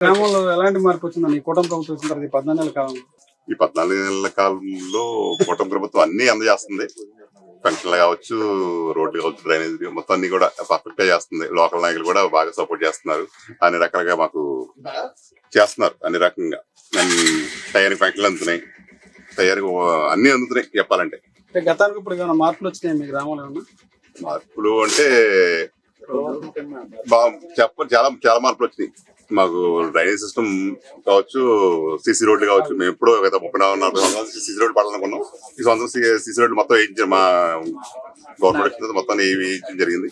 గ్రామంలో ఎలాంటి మార్పు వచ్చిందండి ఈ కూటమి ప్రభుత్వం వచ్చిన తర్వాత ఈ 14 నెలల కాలంలో? ఈ 14 నెలల కాలంలో కూటమి ప్రభుత్వం అన్ని అందజేస్తుంది. పెన్షన్లు కావచ్చు, రోడ్లు కావచ్చు, డ్రైనేజ్ మొత్తం అన్ని కూడా పర్ఫెక్ట్ గా చేస్తుంది. లోకల్ నాయకులు కూడా బాగా సపోర్ట్ చేస్తున్నారు. అన్ని రకాలుగా మాకు చేస్తున్నారు. అన్ని రకంగా టయానికి పెన్షన్లు అందుతున్నాయి, టయానికి అన్ని అందుతున్నాయి చెప్పాలంటే. అంటే గతానికి ఇప్పుడు ఏమైనా మార్పులు వచ్చినాయి మీ గ్రామంలో ఏమన్నా? మార్పులు అంటే చాలా చాలా మార్పులు వచ్చినాయి. మాకు డ్రైనేజ్ సిస్టమ్ కావచ్చు, సిసి రోడ్లు కావచ్చు. మేము ఎప్పుడో గత 34 సంవత్సరాలు సిసి రోడ్డు పడాలనుకున్నాం. ఈ సంవత్సరం సిసి రోడ్డు మొత్తం వేయించారు. మా గవర్నమెంట్ వచ్చిన మొత్తం వేయించడం జరిగింది.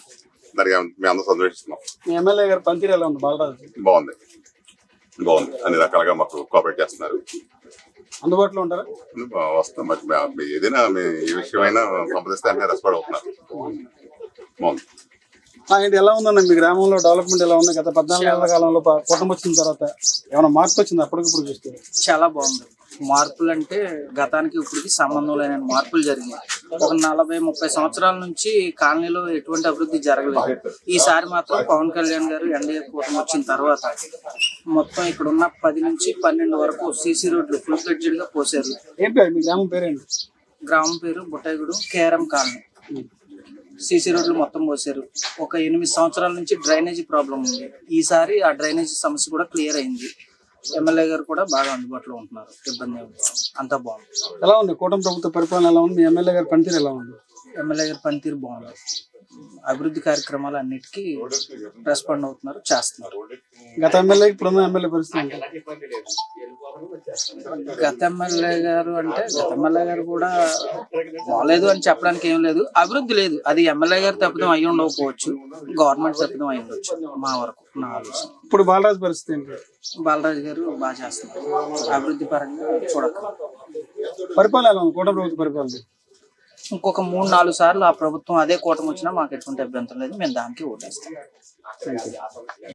దానికి మేము అందరూ సంతోషిస్తున్నాం. మీ ఎమ్మెల్యే గారు పనితీరు ఎలా ఉంది? బాలరాజు బాగుంది, అన్ని రకాలుగా మాకు కోఆపరేట్ చేస్తున్నారు. అందుబాటులో ఉంటారా? వస్తాం. మాకు ఏదైనా ఏ విషయమైనా సంప్రదిస్తే అన్ని రెస్పాండ్ అవుతున్నారు. బాగుంది. ఏంటి ఎలా ఉందన్న మీ గ్రామంలో డెవలప్మెంట్ ఎలా ఉంది? గత 14 నెలల కాలంలో కూటమి వచ్చిన తర్వాత ఏమైనా మార్పు వచ్చింది అప్పటికిప్పుడు చూస్తే? చాలా బాగుంది. మార్పులు అంటే గతానికి ఇప్పటికి సంబంధం లేని మార్పులు జరిగాయి. ఒక 40-30 సంవత్సరాల నుంచి కాలనీలో ఎటువంటి అభివృద్ధి జరగలేదు. ఈసారి మాత్రం పవన్ కళ్యాణ్ గారు ఎన్డీఏ కూటమి వచ్చిన తర్వాత మొత్తం ఇక్కడ ఉన్న 10 నుంచి 12 వరకు సీసీ రోడ్లు ఫుల్ ఫ్లెడ్జెడ్ గా పోసారు. ఏం పేరు మీ గ్రామం పేరేంటి? గ్రామం పేరు బుట్టాయిగూడెం, కేఆర్ఎం కాలనీ. సీసీ రోడ్లు మొత్తం పోసారు. ఒక 8 సంవత్సరాల నుంచి డ్రైనేజీ ప్రాబ్లం ఉంది. ఈసారి ఆ డ్రైనేజీ సమస్య కూడా క్లియర్ అయింది. ఎమ్మెల్యే గారు కూడా బాగా అందుబాటులో ఉంటున్నారు. ఇబ్బంది అంతా బాగుంది. ఎలా ఉంది కూటమి ప్రభుత్వ పరిపాలన? ఎలా ఉంది? మీ ఎమ్మెల్యే గారి పనితీరు ఎలా ఉంది? ఎమ్మెల్యే గారి పనితీరు బాగుంది. అభివృద్ధి కార్యక్రమాలు అన్నిటికీ రెస్పాండ్ అవుతున్నారు, చేస్తున్నారు. గత ఎమ్మెల్యే ఇప్పుడున్న ఎమ్మెల్యే పరిస్థితి ఏంటి? గత ఎమ్మెల్యే గారు అంటే గత ఎమ్మెల్యే గారు కూడా బాగాలేదు అని చెప్పడానికి ఏం లేదు. అభివృద్ధి లేదు. అది ఎమ్మెల్యే గారు తప్పిదం అయ్యి ఉండకపోవచ్చు, గవర్నమెంట్ తప్పిదం అయ్యి ఉండొచ్చు మా వరకు, నా ఆలోచన. ఇప్పుడు బాలరాజు పరిస్థితి ఏంటి? బాలరాజు గారు బాగా చేస్తున్నారు. అభివృద్ధి పరంగా చూడక పరిపాలన ఎలా ఉంది కూటమి ప్రభుత్వ పరిపాలన? ఇంకొక 3-4 సార్లు ఆ ప్రభుత్వం అదే కూటమి వచ్చినా మాకు ఎటువంటి అభ్యంతరం లేదు. మేము దానికి ఓటేస్తాం.